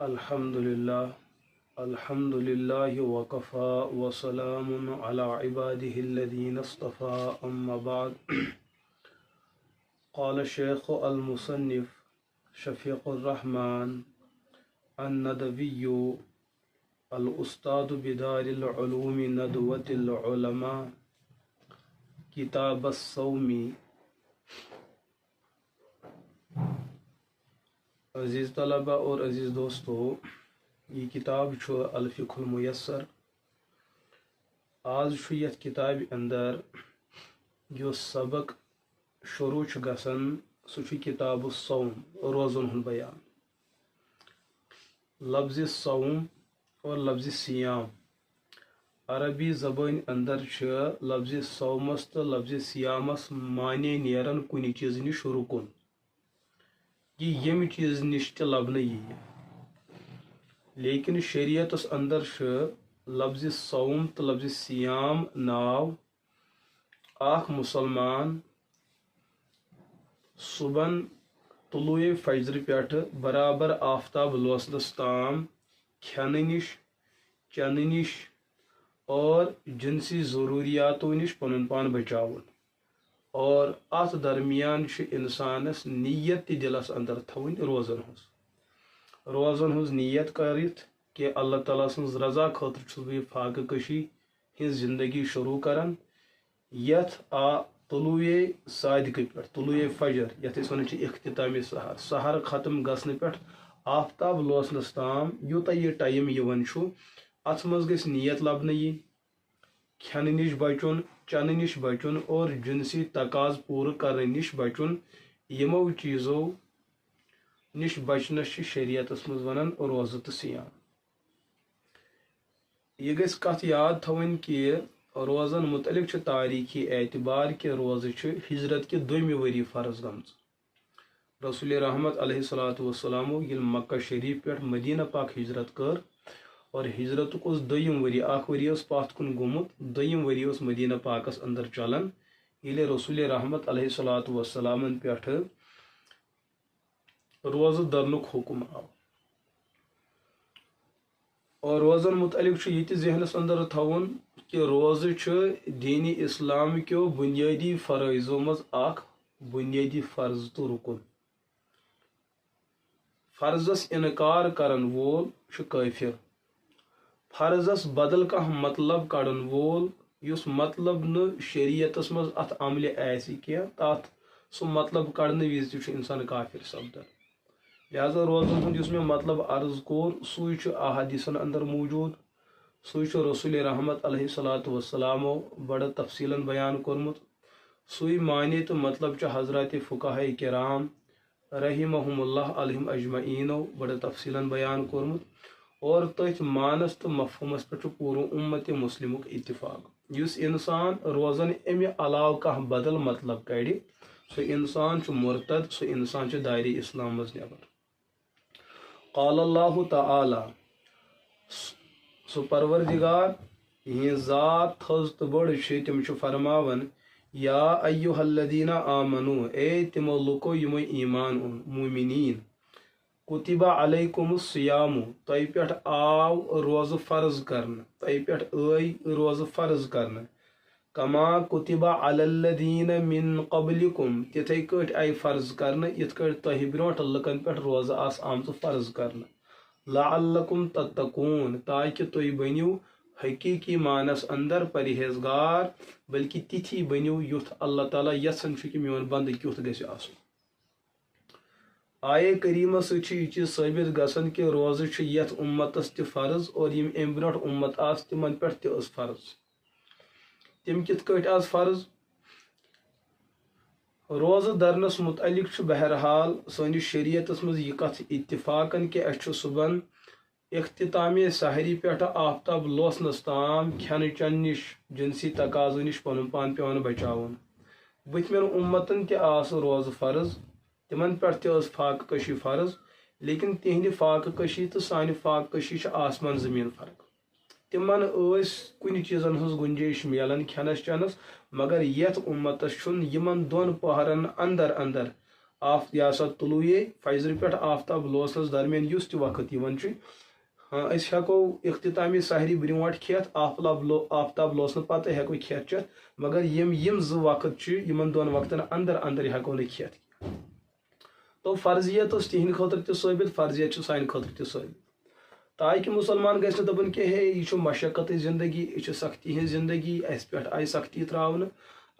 الحمد لله وكفى وسلام على عباده الذين اصطفى أما بعد قال الشيخ المصنف شفيق الرحمن الندوي الأستاذ بدار العلوم ندوة العلماء كتاب الصوم. عزیز طلبہ اور عزیز دوستو، یہ کتاب الفقہ المیسر. آز یت کتاب اندر جو سبق شروع گژھان سہ کتاب الصوم، روزن ہند بیان. لفظ صوم اور لفظ سیام عربی زبان اندر لفظ صومس تو لفظ سیامس معنی نیران کن چیز نش رکن، یہ یم چیز نش تہ لبنہ یہ. لیکن شریعتس اندر لفظ صوم تو لفظ سیام ناو اخ مسلمان صبح طلوع فجر پیٹھ برابر آفتاب لوسنس تام کھانے نش، چنہ نش اور جنسی ضروریاتوں نش پنن پان بچاون، اور ات درمیان انسانس نیت دلس اندر تھوین روزن ہز نیت کرت کہ اللہ تعالیٰ سن رضا خاطر چھس بہ فاقہ کشی ہز زندگی شروع کران. یت طلوع صادق پہ طلوع فجر یت ون اختتام سحر ختم گھن پہ آفتاب لوسنس تام یوتہ یہ ٹائم ات مز گھ نیت لبنہ ین کھانے نش بچن، چنہ نش بچن اور جنسی تقاض پور کرنے نش بچن. یمو چیزو نش بچنس شریعتس مز ونان روزہ تو سیام. یہ گژھِ کت یاد تھوین کہ روزن متعلق تاریخی اعتبار کہ روزہ ہجرت کہ دویمہ وری فرض گمژ. رسول رحمت علیہ الصلوۃ والسلام یل مکہ شریف پہ مدینہ پاک ہجرت کر، اور ہجرت اس دویم وری اخ وری اس پات کن گومت، دویم وری اس مدینہ پاکس اندر چلان یل رسول رحمت علیہ الصلوۃ والسلام پہ روزہ درنک حکم آو. اور روزن متعلق یہ ذہنس اندر تھون کہ روزہ دین اسلام کیو بنیادی فرائضوں مز اخ بنیادی فرض تو رکن. فرضس انکار کرن وول کافر، فرضس بدل کھانا مطلب کڑن وول یس مطلب نہ شریعتس مز ات عمل آسی کی تات سہ مطلب کڑنے وز تہ انسان کافر سپدان. لہذا روزن ہند اس میں مطلب عرض کور سوئی احادیثن اندر موجود، سوئی رسول رحمت علیہ الصلوۃ والسلام بڑا تفصیلا بیان کورمت. سوئی معنی تو مطلب حضرات فقہاء کرام رحمہم اللہ علیہم اجمعین بڑا تفصیلا بیان کورمت، اور تتھ مانس تو مفہومس پہ پور امت مسلمک اتفاق. اس انسان روزن امہ علاوہ کھانا بدل مطلب کڑ سہ انسان مرتد، سہ انسان دائرہ اسلام مز نبر. قال اللہ تعالی، سہ پروردگار یہ ذات تھز تو بڑ تم فرماون یا ایہا الذین آمنو، اے تمو لکو یمو ایمان اون مومنین، کتب علیکم الصیام، تہ پہ آو روز فرض کرنا، تہ پہ آئی روز فرض کرنا، کما کتب علی الذین من قبلکم، تتھے کٹ آئی فرض کرنا یت کٹ تہ برونٹ لکن پہ روز آس آمت فرض کرنا. لعلکم تتقون، تاکہ تھی بنیو حقیقی مانس اندر پرہیزگار، بلکہ تتھی بنیو یتھ اللہ تعالیٰ یژھان کہ میون بند کیُتھ گژھِ آسن. آیے کریمہ یہ چیز ثابت گژھان کہ روزہ یتھ امتس تہ فرض، اور یم ام برونٹ امت آس تمن پہ تہ فرض. تم کت کٹ آز فرض؟ روزہ درنس متعلق بہرحال سانس شریعتس مز یہ کت اتفاقن کہ اس صبح اختتام سحری پہ آفتاب لوسنس تام کھین چن نش، جنسی تقاضو نش پن پان پیون بچاون. بتمین امتن تہ آس روز فرض، تمن پہ تہ فاقہ کشی فرض، لیکن تہند فاقہ کشی تو سانہ فاقہ کشی آسمان زمین فرق. تمن کن چیزن ہز گنجائش ملان کھینس چنس، مگر یت امتس یمن دون پہرن اندر اندر یا سا طلوع فجر پہ آفتاب لوسنس درمیان اس تہ وقت ہاں اس ہیکو اختتامی سحری برونٹ کھیت آفتاب لوسن پتہ ہیکو کھیت چیت مگر یم ز وقت یمن دون وقتن اندر اندر ہیکو نہ کھیت تو فرضیت اس تہند خاطر تہ ثابت فرضیت سانہ خاطر تہ ثابت تاکہ مسلمان گھس دپن کہ ہے یہ مشقت زندگی یہ سختی ہن زندگی اس پہ آئی سختی تراؤن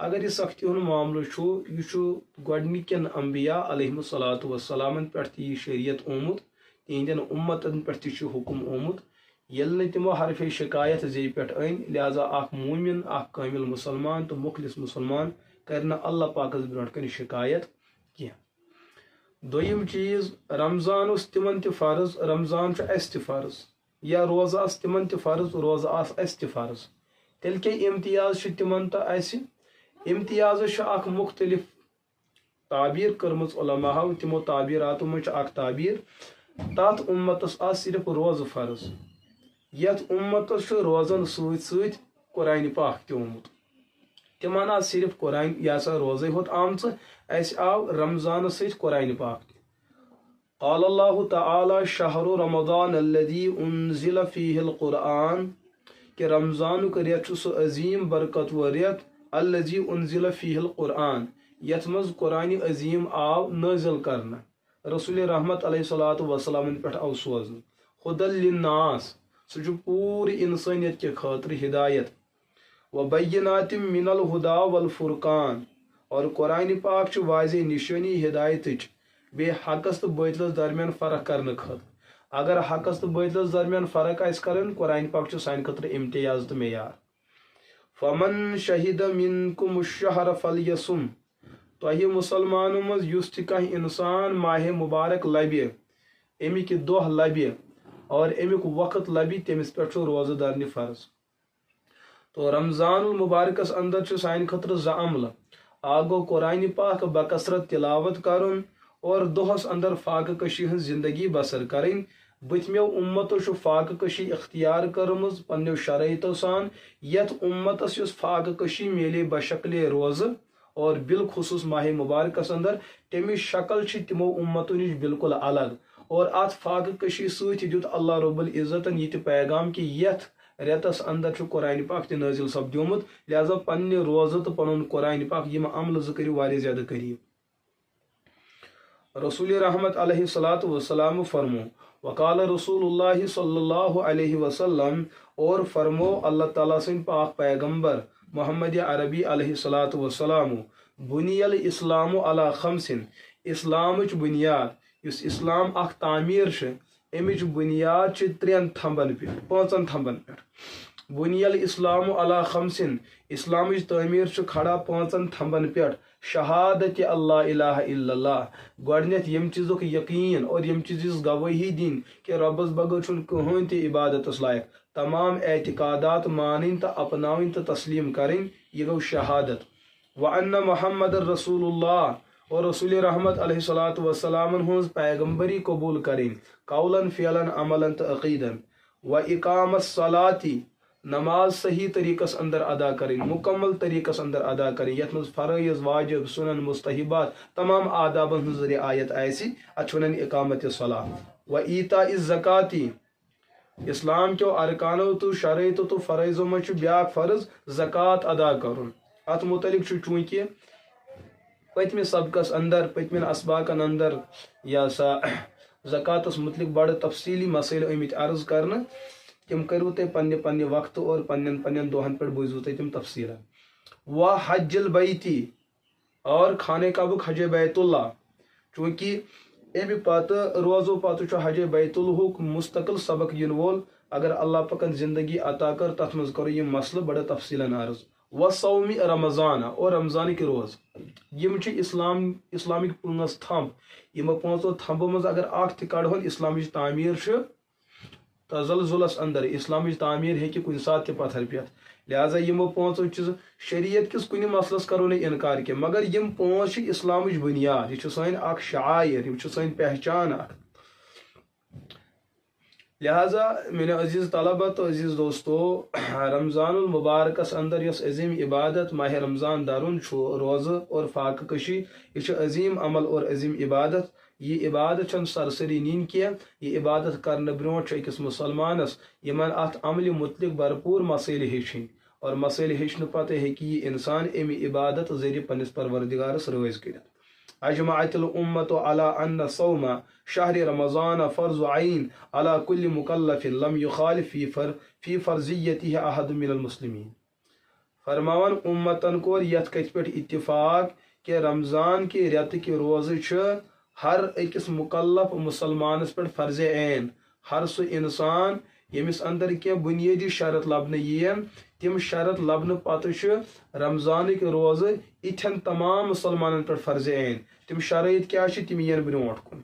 اگر یہ سختی ہن معاملہ یہ گۄڈنِکٮ۪ن انبیاء علیہم الصلاۃ والسلام پہ یہ شریعت آمت تہندین امتن پہ حکم آمت یل نہ تمو حرف شکایت زی پہ ان لہذا اخ مومن اخ کامل مسلمان تو مخلص مسلمان کرنا اللہ پاکس برونٹ کن شکایت کی دویم چیز رمضان اس تمن تہ فرض رمضان اس تہ فرض یا روزہ اس تمن تہ فرض روزہ اس تہ فرض تیل کیا امتیاز تمن تو اس امتیاز اخ مختلف تعبیر کرمز علماء تمو تعبیراتو من اخ تعبیر تات امتس صرف روز فرض یت امتس روزن ست قرآن پاک تہ آمت تمن صرف قرآن یہ سا روزے ہوت آمت اس آو رمضان ست قرآن پاک قال اللہ تعالی شہر رمضان الذي انزل فيه القرآن کہ رمضان کا ریت سہ عظیم برکت و ریت الذي انزل فيه القرآن یت مز قرآن عظیم آو نازل کرنا رسول رحمت علیہ الصلوۃ والسلام پہ آو سوزن خدل للناس سہ پوری انسانیت کے خاطر ہدایت وبینات من الہدا والفرقان اور قرآن پاک واضح نشانی ہدایت بے حقس تو باطلس درمیان فرق کرنے خاطر اگر حقس تو باطلس درمیان فرق آس کرن قرآن پاک سان خاطر امتیاز تو معیار فمن شہد منکم الشہر فلیصم تہ مسلمانوں مز یس تہ کانٛہہ انسان ماہ مبارک لبہ امیک دہ لبہ اور امیک وقت لبہ تمس پہ روزہ درنی فرض تو رمضان المبارکس اندر سان خاطر ز عمل گو قرآن پاک بکثرت تلاوت کرن اور دہس اندر فاقہ کشی ہن زندگی بسر کریں بتمیو امتو فاقہ کشی اختیار کرمز پنو شرائطو سان یت امتس یس فاقہ کشی میلے بشکل روز اور بالخصوص ماہ مبارکس اندر تمچ شکل تمو امتو نش بالکل الگ اور ات فاقہ کشی ست دیت اللہ رب العزتن یہ پیغام کہ یت ریتس اندر قرآن پاک تہ نازل سپدیومت لہذا پنہ روزہ تو پن قرآن پاک یم عمل کرو واریاہ زیادہ قریب رسول رحمت علیہ الصلوۃ والسلام فرمو وقال رسول اللہ صلی اللہ علیہ وسلم اور فرمو اللہ تعالیٰ سن پاک پیغمبر محمد عربی علیہ الصلوۃ والسلام بنی الاسلام علی خمسن اسلامچ بنیاد اس اسلام اخ تعمیر امچ بنیاد ترین تھمبن پہ پانچن تھمبن پہ بنی الاسلام علی خمسن اسلامچ تعمیر کھڑا پانچن تھمبن پہ شہادت اللہ الہ الا اللہ گۄڈنیتھ یم چیزک یقین اور یم چیز گواہی دین کہ ربس بغیر چھن کہین تہ عبادت لائق تمام اعتقادات مانن تو اپناون تو تسلیم کریں یہ گو شہادت وان محمد رسول اللہ اور رسول رحمت علیہ الصلوۃ والسلام ہنز پیغمبری قبول کریں قولا فعلا عملا تو عقیدا و اقام الصلاۃ نماز صحیح طریقس اندر ادا کریں مکمل طریقس اندر ادا کریں یت مز فرائض واجب سنن مستحبات تمام آدابن ہنز رعایت آسی اتھونن اقامت الصلاۃ و ایتاء الزکات اسلام کیو ارکانو تو شرائطو تو فرائضو مچ بیاکھ فرض زکات ادا کرن ات متعلق چونکہ پتم سبقس اندر پتمن اسباقن اندر یا سا زکاتس متعلق بڑ تفصیلی مسائل آمت عرض کرنا تم کرو تے پنہ وقت اور پنن دہن پہ بوزو تے تم تفصیلا و حج البیتی اور خانہ کعبک حج بیت اللہ چونکہ امہ پتہ روزو پتہ حج بیت اللہ مستقل سبق ین وول اگر اللہ پاکن زندگی عطا کر تر مز کرو یہ مسئلہ بڑا تفصیلا عرض و صوم رمضان اور رمضان کے روز یم اسلامک پانچ تھمب یم پانچو تھمبو مز اگر اخ تہ کڑہون اسلامچ تعمیر تزلزلس اندر اسلامچ تعمیر ہیکہ کن سات تہ پتھر پیتھ لہذا یمو پانچو چیز شریعت کس کن مسلس کرو نہ انکار کی مگر یم پانچ اسلامچ بنیاد یہ سان اخ شعائر یہ سان پہچان اخ لہذا میرے عزیز طلبہ تو عزیز دوستو، رمضان المبارکس اندر یس عظیم عبادت ماہ رمضان درون روزہ اور فاقہ کشی، یہ عظیم عمل اور عظیم عبادت. یہ عبادت چھن سرسری نین کیا، یہ عبادت کرنے برونٹ أکس مسلمانس یمن ات عمل متعلق بھرپور مسائل ہیچھن، اور مسائل ہیچھن پتہ ہیکہ یہ انسان امی عبادت ذریعہ پنس پروردگارس رٲضۍ کٔرِتھ. اجمعت الامت على ان صوم شهر رمضان فرض عین على كل مکلف لم يخالف في فرضیته احد من المسلمین. فرماون امتن کور یت کت پہ اتفاق کہ رمضان کے ریت کے روزے ہر أکس مکلف مسلمانس پہ فرض عین. ہر سہ انسان یمس اندر کی بنیادی شرط لبنہ یین، تم شرط لبنہ پتہ رمضانک روزہ اتھن تمام مسلمانن پہ فرض عین. تم شرائط کیا تم ین برونٹ کن.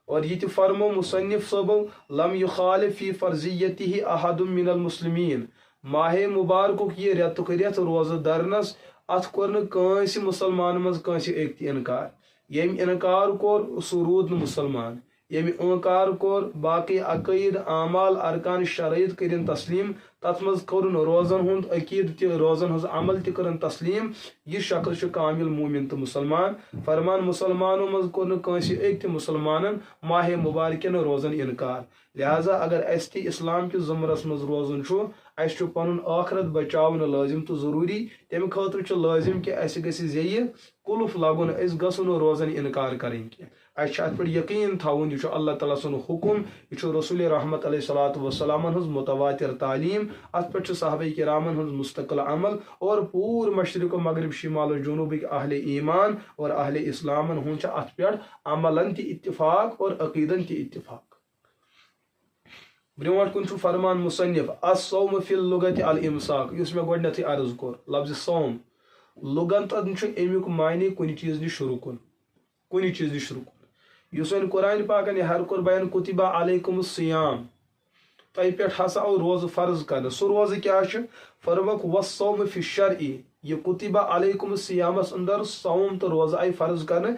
اور یہ فرمو مصنف صبو لم یخالف فی فرضیته احد من المسلمین. ماہ مبارک یہ ریتک ریت روزہ درنس ات کور کنس مسلمان مز کنس ایک انکار. یم انکار کور سہ رود مسلمان. یم انکار کور باقی عقید اعمال ارکان شرائط کرن تسلیم، تت مز کورن روزن ہند عقید تہ روزن ہز عمل تہ کرن تسلیم، یہ شخص کامل مومن تو مسلمان. فرمان مسلمانوں مز کور کنس ایک تہ مسلمانن ماہ مبارکن روزن انکار. لہذا اگر اس تہ اسلام کس زمرس مز روزن اس پن آخرت بچاؤن لازم تو ضروری. تمہ خاطر لازم کہ اس گژھِ زیہ کلف لگن، اس گژھو نہ روزن انکار کریں کی. اس ات پہ یقین تھاون یہ اللہ تعالیٰ سن حکم، یہ رسول رحمت علیہ الصلوۃ والسلام ہز متواتر تعلیم، ات پہ صحابہ کرامن ہز مستقل عمل، اور پور مشرق و مغرب شمال و جنوبک اہل ایمان اور اہل اسلامن ہن ات پہ عملن تہ اتفاق اور عقیدن تہ اتفاق. برونٹ کن فرمان مصنف الصوم فی اللغت الامساک. اس میں گۄڈنیتھٕے عرض کور لفظ صوم لغن تن امیک معنی کن چیز نش رکن، کن چیز نش رکن. اس قرآن پاکن ہر کور بیان کتبہ علیکم الصیام، تہ پہ ہسا آو روز فرض کرنا. سہ روز کیا فرمک والصوم فی الشرع. یہ کتبہ علیکم الصیامس اندر صوم تو روز آئی فرض کرنا.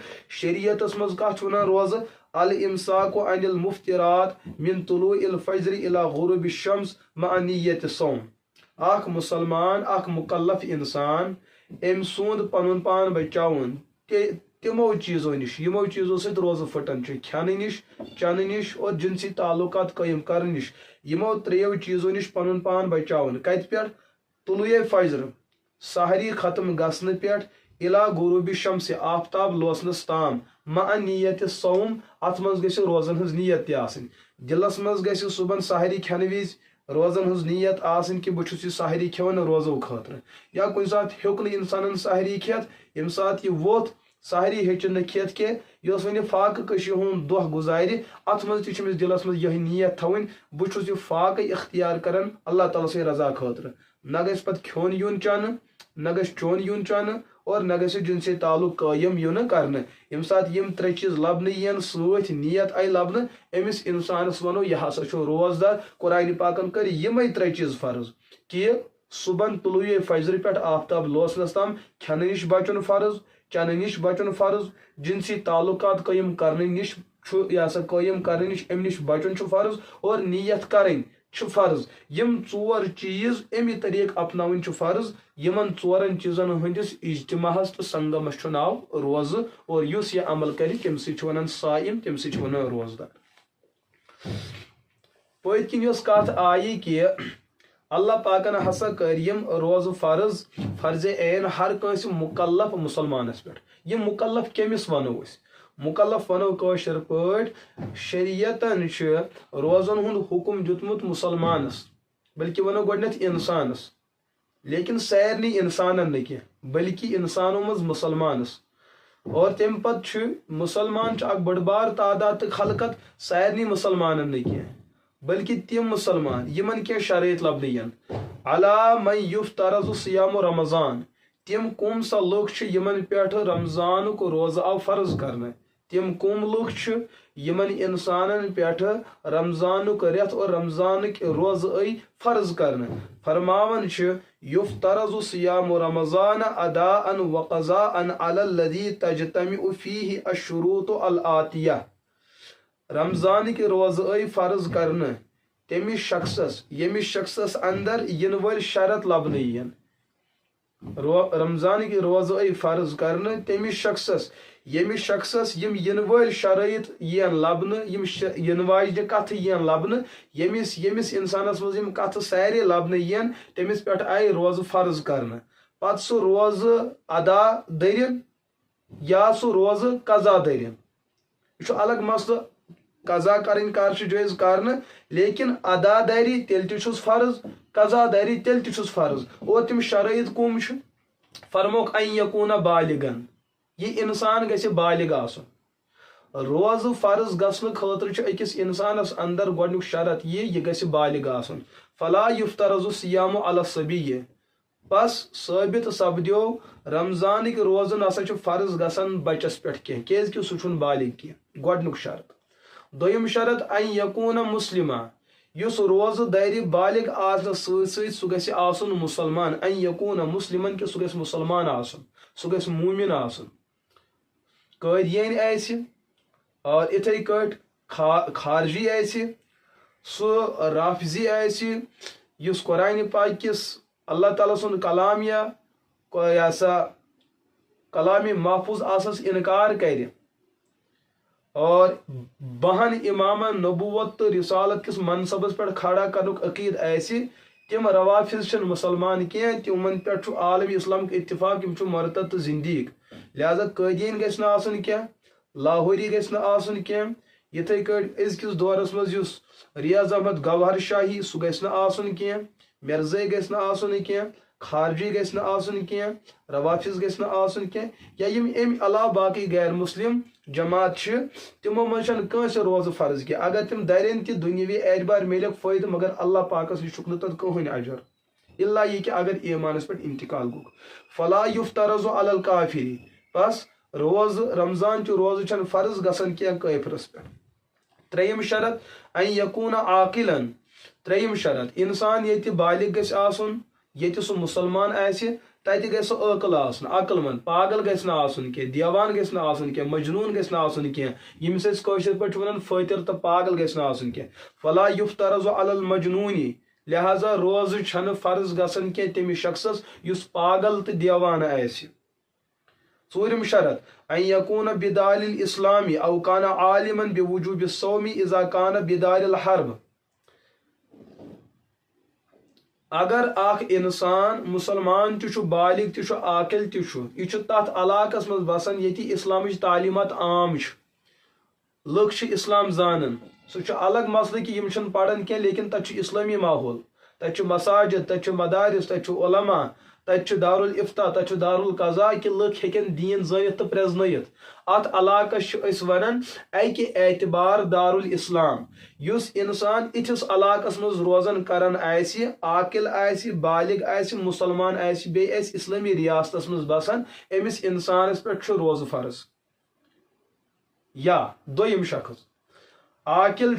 شریعتس مز کت ونان روز الامساک عن المفترات من طلوع الفجر الى غروب الشمس مع نیت صوم. اخ مسلمان اخ مکلف انسان ام سوند پنن پان بچاون تمو چیزوں نش یمو چیزوں سۭتۍ روزٕ پھٹان چھِ، کھٮ۪نہٕ نش چنہٕ نش اور جنسی تعلقات قائم کرنہٕ نش. یمو تریو چیزوں نش پنن پان بچاون کت پہ طلوع فجر سحری ختم گژھنہٕ پٮ۪ٹھ الى غروب شمس آفتاب لوسنس تام مع نیت صوم. ات مز گژھِ روزن ہز نیت تہِ آسٕنۍ. دلس مز گژھِ صبحن سحری کھٮ۪نہٕ وِزِ روزن ہز نیت آسٕنۍ کہ بہٕ چھُس یہِ سحری کھٮ۪وان روزو خٲطرٕ. یا کُنہِ ساتہٕ ہیوٚک نہٕ انسانن سحری کھٮ۪تھ، ییٚمہِ ساتہٕ یہِ ووٚتھ سحری ہیٚچِن نہٕ کھٮ۪تھ کینٛہہ، یۄس وۄنۍ فاقہٕ کٔشی ہُنٛد دۄہ گُزارِ، اتھ منٛز تہِ چھِ أمِس دِلس منٛز یِہے نیت تھاوٕنۍ بہٕ چھُس یہِ فاقہٕ اختیار کران اللہ تعالیٰ سٕنٛدِ رضا خٲطرٕ. نہ گژھِ پتہٕ کھیوٚن یُن چنہٕ، نہ گژھِ چیوٚن یُن چنہٕ، اور نہ گژھِ جنسی تعلق قٲیِم یُن کرنہٕ. ییٚمہِ ساتہٕ یِم ترٛےٚ چیٖز لبنہٕ یِن سۭتۍ نیت آیہِ لبنہٕ، أمِس انسانس ونو یہِ ہسا چھُ روزدار. قرآنِ پاکن کٔرۍ یِمے ترٛےٚ چیٖز فرض کہ صبحن طلوع فجر پٮ۪ٹھ آفتاب لوسنس تام کھٮ۪نہٕ نش بچُن فرض، چنہٕ نش بچُن فرض، جنسی تعلقات قائم کرنہٕ نش یہ ہسا قائم کرنہٕ نش امہِ نش بچُن چھُ فرض، اور نیت کرٕنۍ چھُ فرض. یم ژور چیٖز امی طریقہٕ اپناوٕنۍ چھُ فرض. یمن ژورن چیٖزن ہٕنٛدِس اجتماعس تہٕ سنگمس چھُ ناو روزٕ، اور یُس یہِ عمل کرِ تٔمۍ سۭتۍ چھِ ونان صائم، تٔمۍ سۭتۍ چھِ ونان روزدار. پٔتۍ کِنۍ یۄس کتھ آیہِ کہ اللہ پاکن ہسا کر یم روز فرض، فرض عین ہر کٲنٛسہِ مکلف مسلمانس پٮ۪ٹھ. یم مکلف کٔمِس ونو أسۍ؟ مکلف ونو کٲشِر پٲٹھۍ شریعتن چھُ روزن ہُنٛد حکم دیُتمُت مسلمانس، بلکہ ونو گۄڈنیتھ انسانس، لیکن سارنٕے انسانن نہٕ کینٛہہ بلکہ انسانو منٛز مسلمانس. اور تمہِ پتہٕ چھُ مسلمان چھُ اکھ بٔڑ بار تعداد تہٕ خلقت، سارنٕے مسلمانن نہٕ کینٛہہ بلکہ تم مسلمان یمن کینٛہہ شرائط لبنہٕ ین. علی من یفترض صیام رمضان. تم کم سا لُکھ چھِ یمن پٮ۪ٹھ رمضانُک روزٕ آو فرض کرنہٕ. تم کم لُکھ چھِ یمن انسانن پٮ۪ٹھ رمضانُک رٮ۪تھ اور رمضانٕکۍ روزٕ آیہِ فرض کرنہٕ. فرماون چھِ یفترض صیام رمضان اداء وقضاء علی الذی تجتمع فیہ الشروط الآتیہ. رمضانٕکۍ روزٕ آیہِ فرض کرنہٕ تمس شخصس یمس شخصس اندر ین ول شرط لبنہ ین رمضان کی روزہ فرض کرنے تمس شخصس یمس شخصس یم ین ول شرائط ین لبنہ یم ین واجنہ کتھ ین لبنہ یمس انسانس مز یم کتھ سارے لبنہ ین تمس پہ آئی روزہ فرض کرنے پتہ سہ روزہ ادا درین یا سہ روزہ قضا درین یہ الگ مسئلہ قضا کریں کر جائز کرنے لیکن ادا داری تیل تس فرض قضا داری تیل تس فرض اور تم شرائط کم فرموک ان یکون بالغن یہ انسان گژھِ بالغ آسن روز فرض گژھنہٕ خٲطرٕ چھُ أکِس انسانس اندر گۄڈنیُک شرط یہ گژھِ بالغ آسن فلا یفترض الصیام علی الصبی پس ثٲبت سپدیو رمضانٕکۍ روزٕ نسا چھُ فرض گژھان بچس پٮ۪ٹھ کینٛہہ کیازکہِ سُہ چھُنہٕ بالغ کینٛہہ گۄڈنیُک شرط دوٚیِم شرط ان یکون مسلما یُس روزٕ دارِ بالغ آسنس سۭتۍ سۭتۍ سُہ گژھِ آسُن مسلمان ان یکون مسلمن کہ سُہ گژھِ مسلمان آسُن سُہ گژھِ مومن آسُن قٲدیٲنۍ آسہِ اور اِتھے کٲٹھۍ خارجی آسہِ سُہ رافضی آسہِ یُس قرآنِ پاک کِس اللہ تعالیٰ سُنٛد کلام یا سا کلام محفوظ آسس انکار کرِ اور بہن امامن نبوت تو رسالت کس منصبس پہ کھڑا کرنک عقید آسہِ تم روافظ چھن مسلمان کینٛہہ تمن پہ عالم اسلام اتفاق تم مرتد تو زندیق لہذا قٲدیٖن گژھِ نہٕ آسُن کینٛہہ لاہوری گژھِ نہٕ آسُن کینٛہہ یِتھے کٲٹھۍ أزکِس دورس منٛز یُس ریاض احمد گوہر شاہی سُہ گژھِ نہٕ آسُن کینٛہہ مرزٲے گژھِ نہٕ آسُن کینٛہہ خارجی گژھِ نہٕ آسُن کینٛہہ روافظ گژھِ نہٕ آسُن کینٛہہ یا یم امہِ علاوٕ باقٕے غیر مسلم جماعت چھِ تمو منٛز چھنہٕ کٲنٛسہِ روزٕ فرض کینٛہہ اگر تم درن تہِ دُنیوی اعتبار میلکھ فٲیدٕ مگر اللہ پاکس نِش چھُکھ نہٕ تتھ کٕہٕنۍ اجر الا یہ کہ اگر ایمانس پہ انتقال گوٚو فلا یفترض علی الکافری پس روز رمضان چہ روزٕ چھنہٕ فرض گژھان کینٛہہ کٲفرس پہ ترٛیٚیِم شرط ان یکون عاقلن ترٛیٚیِم شرط انسان ییٚتہِ بالغ گژھِ آسُن ییٚتہِ سُہ مسلمان آسہِ تتہِ گژھِ سُہ عٲقل آسُن عقل مند پاگل گژھِ نہٕ آسُن کینٛہہ دیوان گژھِ نہٕ آسُن کینٛہہ مجنون گژھِ نہٕ آسُن کینٛہہ ییٚمِس أسۍ کٲشِر پٲٹھۍ چھِ ونان فٲطر تہٕ پاگل گژھِ نہٕ آسُن کینٛہہ فلا یفترض علی المجنونی لہذا روزٕ چھنہٕ فرض گژھان کینٛہہ تٔمِس شخصس یُس پاگل تہٕ دیوان آسہِ ژوٗرِم شرط ان یکون بدال الاسلامی او کان عالما بوجوب الصوم اذا کان بدال الحرب اگر اخ انسان مسلمان تہ بالغ تہ عاقل تہ یہ تر علاقس مز بسان یہ اسلامچ تعلیمات عام لُکھ اسلام زانن سہ الگ مسئلہ کہ یم پران کی لیکن تت اسلامی ماحول تت مساجد تت مدارس تت علماء تت دارالفتہ تت دارالقضاء کہ لُکھ ہیکن دین زٲنِتھ تو پرزنٲیِتھ ات علاقس ونان اکہ اعتبار دارالاسلام یُس انسان اتھس علاقس مز روزان کران آسہِ عاقل آسہِ بالغ آسہِ مسلمان آسہِ بیٚیہِ آسہِ اسلامی ریاستس مز بسان امس انسانس پہ روزٕ فرض یا دوٚیِم شخص عاقل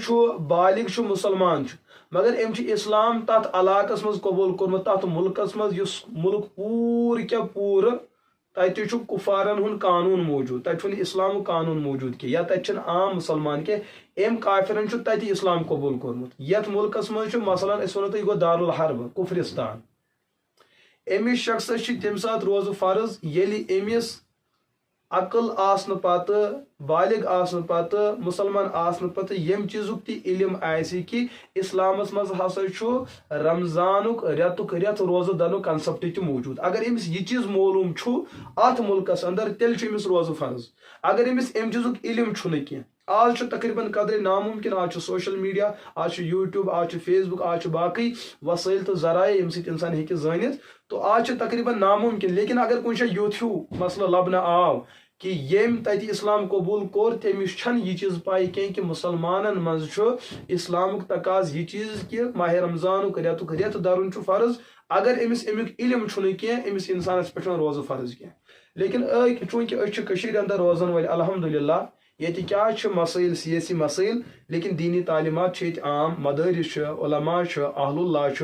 بالغ مسلمان مگر ام اسلام تت علاقس مز قبول کورمت تت ملکس مز یُس ملک پوٗرٕ کیا پوٗرٕ تتہِ کفارن ہُنٛد قانون موجود تتہِ چھُنہٕ اسلام قانون موجود کینٛہہ یا تتہِ چھِنہٕ عام مسلمان کینٛہہ ام کافرن تتہِ اسلام قبول کورمت یتھ ملکس مز مثلاً أسۍ ونو تۄہہِ گوٚو دارالحرب کفرستان امس شخصس چھِ تمہِ ساتہٕ روزٕ فرض ییٚلہِ أمِس عقل آسنہٕ پتہٕ بالغ آسنہٕ پتہٕ مسلمان آسنہٕ پتہٕ یم چیٖزُک تہِ علم آسہِ کہ اسلامس مز ہسا چھُ رمضانُک رٮ۪تُک رٮ۪تھ روزٕ دنُک کنسپٹ تہِ موجود اگر أمِس یہِ چیٖز معلوم چھُ اتھ ملکس اندر تیٚلہِ چھُ أمِس روزٕ فرض اگر أمِس امہِ چیٖزُک علم چھُنہٕ کینٛہہ آز چھُ تقریباً قدرے ناممکن آز چھُ سوشل میڈیا آز چھُ یوٗٹیوب آز چھُ فیس بک آز چھُ باقٕے وسٲیل تہٕ ذرایع ییٚمہِ سۭتۍ انسان ہیٚکہِ زٲنِتھ تو آز چھُ تقریباً ناممکن لیکن اگر کُنہِ جایہِ یُتھ ہیوٗ مسلہٕ لبنہٕ آو کہ یم تتہِ اسلام قبول کوٚر تٔمِس چھنہٕ یہِ چیٖز پاے کینٛہہ کہ مسلمانن منٛز چھُ اسلامُک تقاض یہِ چیٖز کہ ماہ رمضانُک رٮ۪تُک رٮ۪تھ درُن چھُ فرض اگر أمِس امیُک علم چھُنہٕ کینٛہہ أمِس انسانس پٮ۪ٹھ چھُنہٕ روزٕ فرض کینٛہہ لیکن چوٗنٛکہِ أسۍ چھِ کٔشیٖرِ اندر روزن وٲلۍ الحمدُاللہ یہ کیا مسائل سیاسی مسائل لیکن دینی تعلیمات یہ عام مدارس علماء اہل اللہ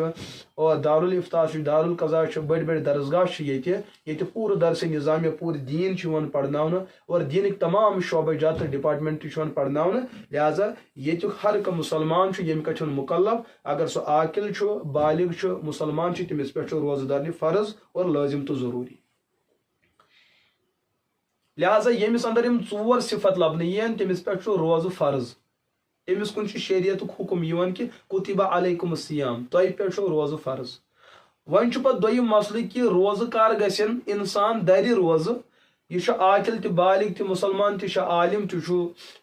اور دارالفتاح دارالقضاء بڑ بڑ درسگاہ یہ پور درس نظامیہ پور دین پڑھنا اور دینک تمام شعبہ جات ڈپارٹمنٹ پڑھنا لہذا یہ ہر کم مسلمان یم کا مکلف اگر سہ عاقل بالغ مسلمان تمس پہ روزہ دار فرض اور لازم تو ضروری لہذا یمس اندر ژور صفت لبنہ تمس پہ روزہ فرض تمس کن شریعت حکم کہ کتب علیکم الصیام تہ پہ روزہ فرض ون پہ دویم مسئلہ کہ روزہ کر گھن انسان در روزہ یہ عاقل تہ بالغ تہ مسلمان تہ عالم تہ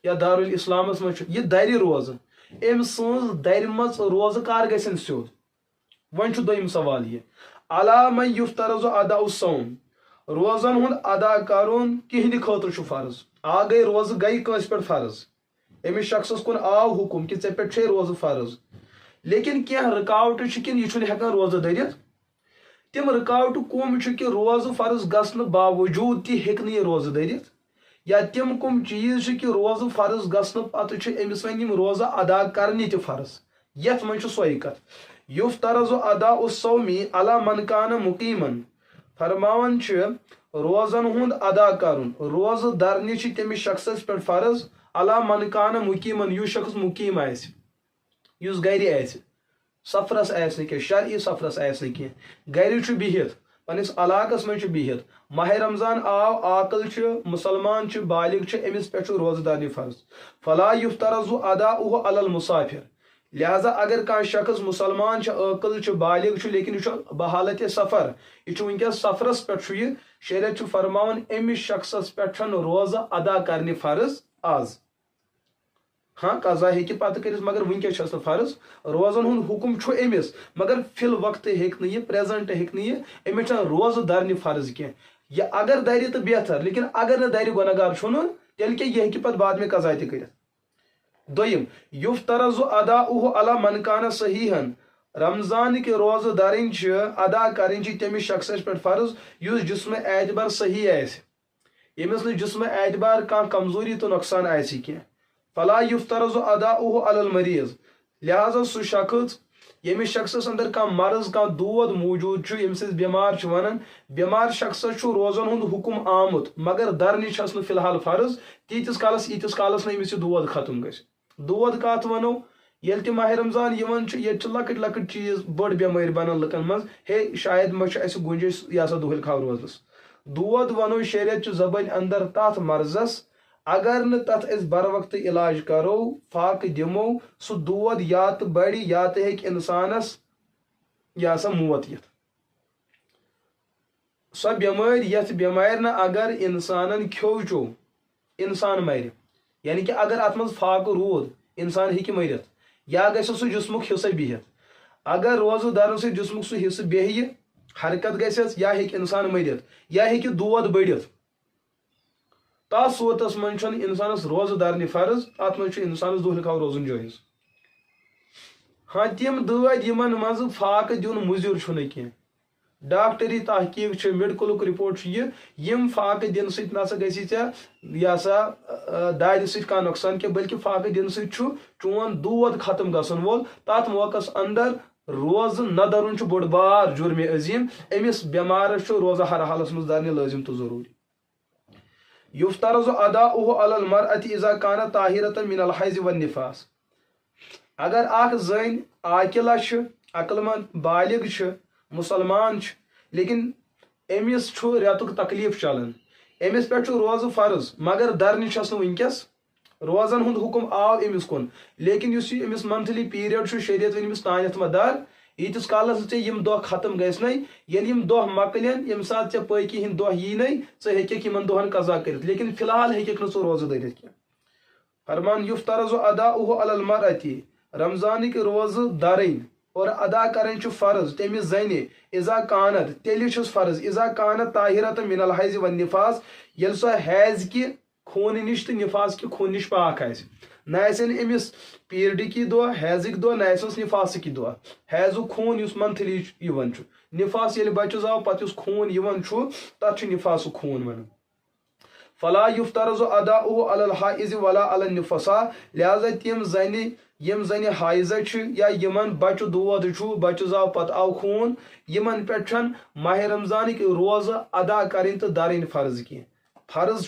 یا دارالاسلامس مز یہ در روزہ ام سن در مز روزہ کر گھن سیود ون دویم سوال یہ علی من یفترض اداء الصوم روزن ہند ادا کرن کہند خاطر فرض آ گئی روزہ گئی کنس پہ فرض امس شخصس کن آو حکم کہ ے پہ روزہ فرض لیکن کی رکاوٹ کن یہ ہیکان روزہ دھرت تم رکاوٹ کم کہ روزہ فرض گھن باوجود تہ ہیکہ یہ روزہ دھرت یا تم کم چیز کہ روزہ فرض گھن پتہ امس ون روزہ ادا کرنی تہ فرض یت من سوئی کت یفترض اداء الصوم علی من کان مقیما فرماون روزن ہند ادا کرن روزہ درنی تمس شخصس پہ فرض علی من کان مقیمن یس شخص مقیم آس گر آس سفرس آس نا شرعی سفرس آس نا گر بہت پنس علاقس من بہت ماہ رمضان آو عاقل مسلمان بالغ امس پہ روزہ دارنی فرض فلا یفترض اداؤہ علی المسافر لہذا اگر کان شخص مسلمان عاقل بالغ لیکن یہ بحالت سفر یہ ونکس سفرس پہ شریعت فرماون امس شخصس پہ روزہ ادا کرنے فرض آز ہاں قضا ہیکہ پتہ کرت مگر ونکس چھ فرض روزن ہند حکم امس مگر فی الوقت ہیکہ یہ پریزنٹ ہیکہ یہ امس روزہ درنی فرض کی یہ اگر دری تو بہتر لیکن اگر نہ دری گناہ گار تیل کہ یہ ہیکہ پتہ بعد میں قضا تہ کرت دویم یفترض اداؤہ علی من کان صحیحا رمضان کے روزہ دارن ادا کرن تمس شخصس پہ فرض اس جسم اعتبار صحیح آس یمس نا جسم اعتبار کان کمزوری تو نقصان آس کی فلا یفترض اداؤہ علی المریض لہذا سہ شخص یمس شخصس اندر کان مرض کان دود موجود یم سز بیمار ونان بیمار شخصس روزن ہند حکم آمت مگر درنی چھس فی الحال فرض تیتس کالس ایتس کالس امس دود ختم گھس دود کت ونو یل تہ ماہ رمضان یہ لکٹ لکٹ چیز بڑ بیمار بنان لکن مز ہے شاید ما اس گنجائش یہ سا دہل کھو روزنس دود ونو شریعت زبان اندر تات مرضس اگر نہ تت اس بر وقت علاج کرو فاق دمو سہ دود یا تو بڑی یا تو ہیک انسانس یہ سا موت یت سو بیمار یت بیمار نہ اگر انسانن کھو چو انسان مر یعنی کہ اگر ات مز فاق رود انسان ہیکہ مرت یا گھس سہ جسمک حصہ بہت اگر روزہ دارن سی جسمک سہ حصہ بیہہ حرکت گھس یا ہیکہ انسان مرت یا ہیکہ دود بڑھت تس صورتس من انسانس روزہ دارنی فرض ات من انسانس دہل کھو روزن جائز ہاں تم دود یمن مز فاق دن مضر کی ڈاکٹری تحقیق میڈیکل رپورٹ یم فاق دن ست نسا گی یہ سا دادِ ست کھانا نقصان کی بلکہ فاق دن ست چون دود ختم گھن وول تات موقع اندر روز نہ درن بوڑ بار جرم عظیم امس بیمارس روزہ ہر حالس مز درنی لازم تو ضروری یفترض اداؤہ علی المرأة اذا کانت طاہرۃ من الحیض والنفاس اگر اخ زن عاقلہ عقل مند بالغ مسلمان لیکن امس ریتک تکلیف چلان امس پہ روزہ فرض مگر درنی چھس ونکس روزن ہند حکم آو امس کن لیکن اس امس منتھلی پیریڈ شریعت ون امس تانیت مدار یتس کالس یم دہ ختم گھس یل یم دہ مکلین یم سات ے پاکی ہند دہ یی ژے ہیکھ یمن دہن قضا کرت لیکن فی الحال ہیکھ نہ روزہ دھرت کی فرمان یفترض اداؤہ علی المرأة رمضانک روزہ دارین اور ادا کرن فرض تمس زنہ اذا کانت تیل فرض اذا کانت طاہرۃ من الحیض والنفاس یل سو حیض کی خون نش تو نفاس کی خون نش پاک آس نہ امس پیریڈ کی دہ حیضک دہ نہ نفاس کی دہ حیض خون اس منتھلی نفاس یل بچہ زاو پتہ اس خون تر نفاس خون ون فلا یفترض اداؤہ علی الحائض ولا علی النفساء لہذا تم زنہِ یم زنہِ حائضہ یا یمن بچہ دود بچہ زاو پتہ آو خون یمن پہ ماہ رمضانک روزہ ادا کریں تو دارین فرض کی فرض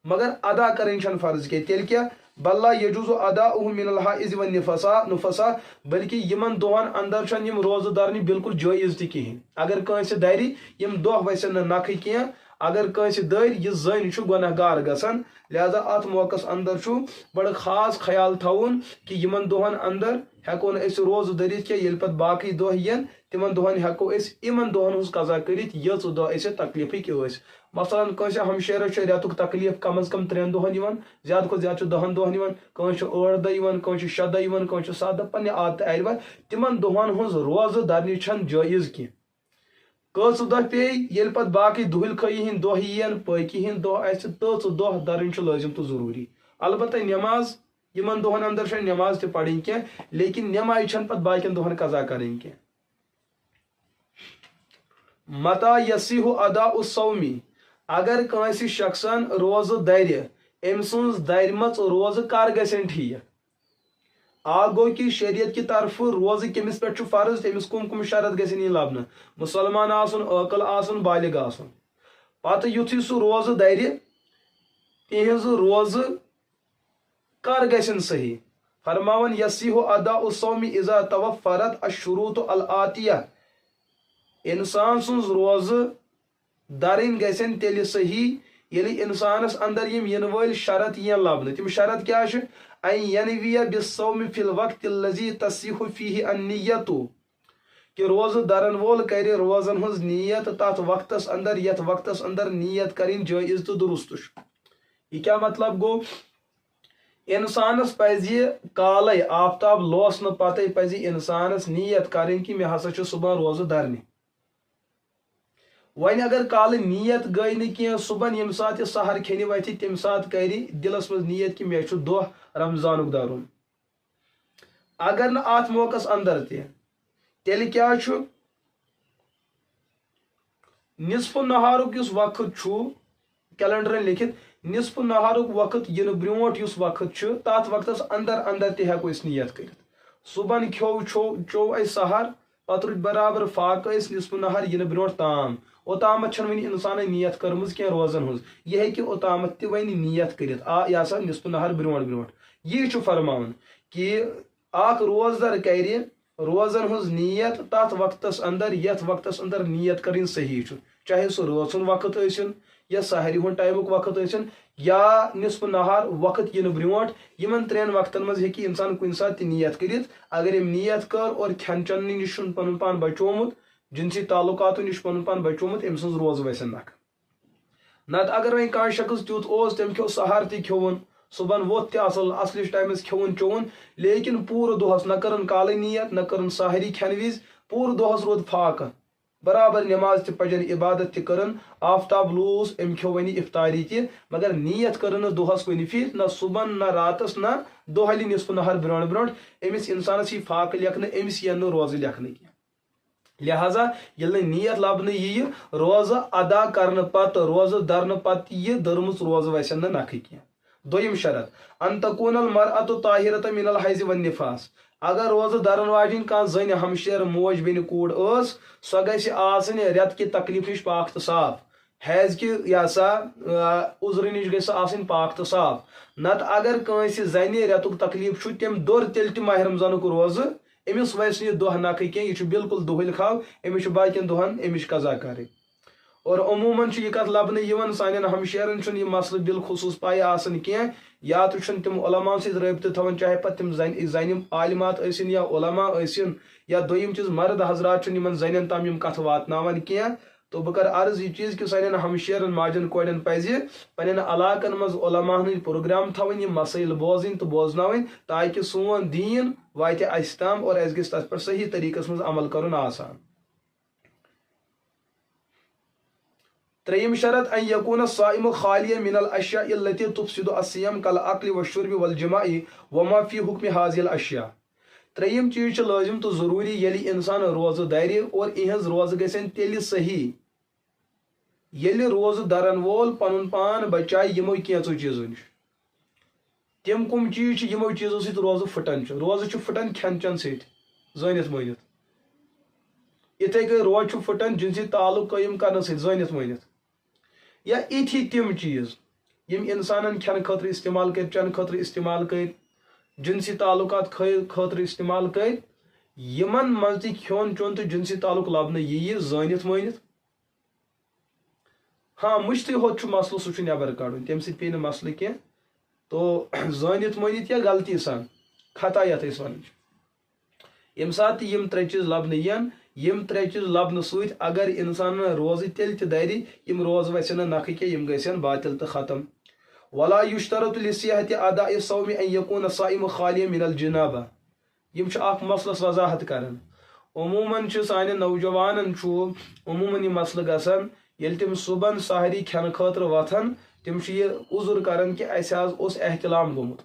مگر ادا کریں چھن فرض کی تیل کیا بلّہ یجوز اداؤہ من الحائض والنفساء بلکہ یمن دہن اندر چھن یم روزہ دارنی بالکل جائز تہ کہین اگر کنس داری یم دہ وسن نکھ کی اگر کنس دار یہ زن گناہ گار گسن لہذا ات موقع اندر بڑا خاص خیال تھون کہ یمن دہن اندر ہیکو اس روز دھرت کی یل پت باقی دہ ین تمن دہن ہیکو اس یمن دہن ہز قضا کرت یژ دہ اس تکلیفک مثلا کنس ہمشیرس ریتک تکلیف کم از کم 3 دہن زیادہ کھت زیادہ 10 دہن کنس 8 دہ کنس 6 دہ کنس 7 دہ پنہ عادت ایروا تمن دہن ہز روز درنی چھن جائز کی کٔژ دۄہ پیٚیہِ ییٚلہِ پتہٕ باقٕے دُہِل خٲیی ہِنٛدۍ دۄہ یِن پٲکی ہِنٛدۍ دۄہ آسہِ تٔژ دۄہ دَرٕنۍ چھُ لٲزِم تہٕ ضروٗری البتہ نٮ۪ماز یِمن دۄہن اندر چھنہٕ نٮ۪ماز تہِ پرٕنۍ کینٛہہ لیکن نٮ۪مازِ چھنہٕ پتہٕ باقین دۄہن قضا کرٕنۍ کینٛہہ متا یصیح اداء الصومی اگر کٲنٛسہِ شخصن روزٕ دَرِ أمۍ سٕنٛز دَرِمژ روزٕ کر گژھن ٹھیٖک گو کہ شریعت کی طرف روزہ کمس پہ فرض تمس کم شرط گھن لبنہ مسلمان عقل بالغ پتہ یتھے سہ روزہ در تہذ روزہ کر گھن صحیح فرماون یصیح اداء الصوم اذا توفرت الشروط الاتیہ انسان سن روزہ درن گھن تیل صحیح یلی انسانس اندر ین ول شرط ین لبنہ تم شرط کیا ان ینوی بالصوم فی الوقت الذی تصیح فیہ النیت کہ روزہ درن وول کر روزن ہز نیت تات وقتس اندر یت وقتس اندر نیت کریں جائز تو درست یہ کیا مطلب گو انسانس پزی کالے آفتاب لوسن پتہ پزی انسانس نیت کریں کہ مے ہسا صبح روزہ درنہ ون اگر کال نیت گئی نی کی صبح یم سات سحر کھینہ وتھ تم سات کر دلس مز نیت کہ مے دہ رمضانک درن اگر نا ات موقع اندر تیل کیا نصف نہارک اس وقت کیلنڈر لکھت نصف نہارک وقت ین برونٹ اس وقت تات وقتس اندر اندر تہ ہیکو اس نیت کرت صبح چو اس سحر پتہ روز برابر فاق اس نصف نہار ین برونٹ تام اوتامت ون انسان نیت کرم کی روزن ہز یہ ہیکہ اوتامت تہ ون نیت کرت یہ سا نصف نہار برونٹ یہ فرمان کہ اخ روزدر کر روزن ہز نیت تات وقتس اندر یت وقتس اندر نیت کریں صحیح چاہے سہ روزن وقت ٲسِن یا سحری ہند ٹائمک وقت ٲسِن یا نصف نہار وقت ین برونٹ یمن 3 وقتن مز ہیکہ انسان کُنہِ ساتہٕ تہِ نیت کرت اگر یم نیت کر اور کھین چن نش پن پان بچومت جنسی تعلقات نش پن پان بچومت ام سن روز وسن نکھ نت اگر وۄنۍ کانٛہہ شخص تیُتھ اوس تٔمۍ کھیوٚو سحر تہِ کھیوٚوُن صبحن ووت تہِ اصلِس ٹایمس کھیوٚوُن چوٚوُن لیکن پوٗرٕ دۄہس نہ کٔرٕن کالے نیت نہ کٔرٕن سحری کھٮ۪نہٕ وِزِ پوٗرٕ دۄہس روٗد فاقہٕ برابر نٮ۪ماز تہِ پجن عبادت تہِ کٔرٕن آفتاب لوٗس أمۍ کھیوٚو وۄنۍ افطاری تہِ مگر نیت کٔرٕن نہٕ دۄہس کُنہِ پھِرِ نہ صبحن نہ راتس نہ دۄہلہِ نصف نہار برونٛٹھ أمِس انسانس یی فاقہٕ لیکھنہٕ أمِس یِن نہٕ روزٕ لیکھنہٕ کینٛہہ لہذا ییٚلہِ نہٕ نیت لبنہٕ ییہِ روزٕ ادا کرنہٕ پتہٕ روزٕ درنہٕ پتہٕ یہِ دٔرمٕژ روزٕ وسن نہٕ نکھٕ کینٛہہ دوٚیِم شرط ان تکون المرأة طاہرة من الحیض والنفاس اگر روزٕ درن واجٮ۪ن کانٛہہ زٔنۍ ہمشیر موج بیٚنہِ کوٗر ٲس سۄ گژھِ آسٕنۍ رٮ۪تہٕ کہِ تکلیف نِش پاک تہٕ صاف حیض کہِ یہِ سا عذرٕ نِش گژھِ سۄ آسٕنۍ پاک تہٕ صاف نتہٕ اگر کٲنٛسہِ زنہِ رٮ۪تُک تکلیف چھُ تٔمۍ دوٚر تیٚلہِ تہِ ماہ رمضانُک روزٕ أمِس وَسہِ نہٕ یہِ دۄہ نکھٕ کینٛہہ یہِ چھُ بالکل دۄہٕلۍ خاو أمِس چھُ باقین دۄہن أمِس قضا کرٕنۍ اور عموٗمن چھُ یہِ کتھ لبنہٕ یِوان سانٮ۪ن ہمشیرن چھُنہٕ یہِ مسلہٕ بالخصوٗص پاے آسان کینٛہہ یا تہِ چھُنہٕ تِم علماہن سۭتۍ رٲبطہٕ تھاوان چاہے پتہٕ تِم زنہِ عالمات ٲسِن یا علما ٲسِن یا دوٚیِم چیٖز مرد حضرات چھِنہٕ یِمن زنٮ۪ن تام یِم کتھٕ واتناوان کینٛہہ تو بہٕ کرٕ عرض یہِ چیٖز کہِ سانٮ۪ن ہمشیرن ماجٮ۪ن کورٮ۪ن پزِ پننٮ۪ن علاقن منٛز علماہن ہٕنٛدۍ پروگرام تھاوٕنۍ یِم مسٲیل بوزٕنۍ تہٕ بوزناوٕنۍ تاکہِ سون دیٖن واتہِ اسہِ تام اور اسہِ گژھِ تتھ پٮ۪ٹھ صحیح طریٖقس منٛز عمل کرُن آسان ترٛیٚیِم شرط ان یکون الصائم خالیہ من الاشیاء التي تفسد الصيام كالاكل والشرب والجماع وما في حكم هذه الاشیاء ترٛیٚیِم چیٖز چھُ لٲزم تہٕ ضروٗری ییٚلہِ انسان روزٕ درِ اور یِہنٛز روزٕ گژھن تیٚلہِ صحیح ییٚلہِ روزٕ درن وول پنُن پان بچایہِ یِمو کینٛژو چیٖزو نِش تِم کم چیٖز چھِ یِمو چیٖزو سۭتۍ روزٕ پھٕٹان چھُ روزٕ چھُ پھٕٹان کھٮ۪ن چٮ۪ن سۭتۍ زٲنِتھ مٲنِتھ یِتھٕے کٔنۍ روزٕ چھُ پھٕٹان جنسی تعلق قٲیِم کرنہٕ سۭتۍ زٲنِتھ مٲنِتھ یا یِتھی تِم چیٖز یِم اِنسانن کھٮ۪نہٕ خٲطرٕ استعمال کٔرۍ چٮ۪نہٕ خٲطرٕ استعمال کٔرۍ جنسی تعلقات خٲطرٕ استعمال کٔرۍ یِمن منٛز تہِ کھیوٚن چیوٚن تہٕ جنسی تعلق لبنہٕ یِیہِ زٲنِتھ مٲنِتھ ہاں مٔشتٕے ہوت چھُ مسلہٕ سُہ چھُ نٮ۪بر کڑُن تمہِ سۭتۍ پیٚیہِ نہٕ مسلہٕ کینٛہہ تو زٲنِتھ مٲنِتھ یا غلطی سان خطا یتھ أسۍ ونان چھِ ییٚمہِ ساتہٕ تہِ یِم ترٛےٚ چیٖز لبنہٕ یِن یِم ترٛےٚ چیٖز لبنہٕ سۭتۍ اگر انسان روزٕ تیٚلہِ تہِ دَرِ یِم روزٕ وسن نہٕ نکھٕ کینٛہہ یِم گژھن باطل تہٕ ختم ولا یُشترط لصحة اداء الصوم ان يكون الصائم خاليا من الجنابة یِم چھِ اکھ مسلس وضاحت کران عموٗمن چھِ سانٮ۪ن نوجوانن چھُ عموٗمن یہِ مسلہٕ گژھان ییٚلہِ تِم صبحن سحری کھٮ۪نہٕ خٲطرٕ وۄتھان تِم چھِ یہِ عذر کران کہِ اَسہِ حظ اوس احتلام گوٚمُت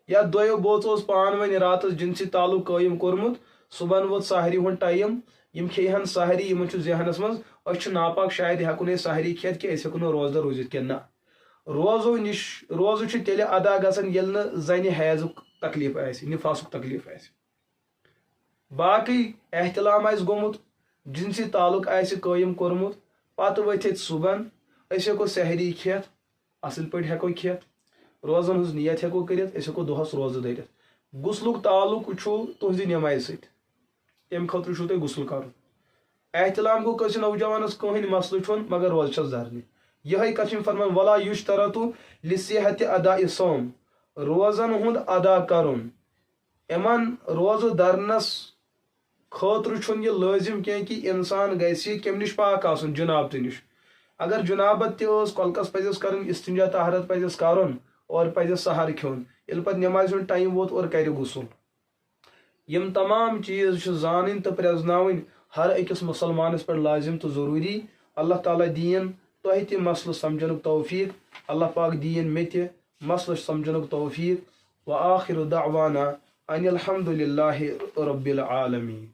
یا دۄیو بٲژو اوس پانہٕ ؤنۍ راتس جنسی تعلق قٲیِم کوٚرمُت صبحن ووت سحری ہُنٛد ٹایم یِم کھیٚیہِ ہن سحری یِمن چھُ ذہنس منٛز أسۍ چھِ ناپاک شاید ہٮ۪کو نہٕ أسۍ سحری کھٮ۪تھ کہِ أسۍ ہٮ۪کو نہٕ روزدار روٗزِتھ کینٛہہ نہ روزٕ چھُ تیٚلہِ ادا گژھان ییٚلہِ نہٕ زنہِ حیضُک تکلیٖف آسہِ نفاسُک تکلیٖف آسہِ باقٕے احتلام آسہِ گوٚمُت جنسی تعلق آسہِ قٲیِم کوٚرمُت پتہٕ ؤتھِتھ صبحن أسۍ ہٮ۪کو سحری کھٮ۪تھ اصل پٲٹھۍ ہٮ۪کو کھٮ۪تھ روزن ہٕنٛز نیت ہٮ۪کو کٔرِتھ أسۍ ہٮ۪کو دۄہس روزٕ دٔرِتھ غسلُک تعلق چھُ تُہنزِ نٮ۪مازِ سۭتۍ تمہِ خٲطرٕ چھُو تۄہہِ غسل کرُن احتلام گوٚو کٲنٛسہِ نوجوانس کٕہٕنۍ مسلہٕ چھُنہٕ مگر روزٕ چھس دھرنہِ یِہے کتھ چھِ فرمان ولا یُشترط لصحة اداء الصوم روزن ہُنٛد ادا کرُن یِمن روزٕ درنس خٲطرٕ چھُنہٕ یہِ لٲزم کینٛہہ کہِ انسان گژھِ کمہِ نِش پاک آسُن جنابتہٕ نِش اگر جنابت تہِ ٲس کۄلکس پزٮ۪س کرٕنۍ استنجا طہارت پزٮ۪س کرُن اور پزٮ۪س سحر کھیوٚن ییٚلہِ پتہٕ نٮ۪مازِ ہُنٛد ٹایم ووت اور کرِ غسل یِم تمام چیٖز چھِ زانٕنۍ تہٕ پرٛزناوٕنۍ ہر أکِس مُسلمانس پٮ۪ٹھ لازم تہٕ ضروٗری اللہ تعالیٰ دِیِن تۄہہِ تہِ مسلہٕ سمجھنُک توفیٖق اللہ پاک دِیِن مےٚ تہِ مسلہٕ سمجھنُک توفیٖق وآخر دعوانا ان الحمدُ للہ رب العالمین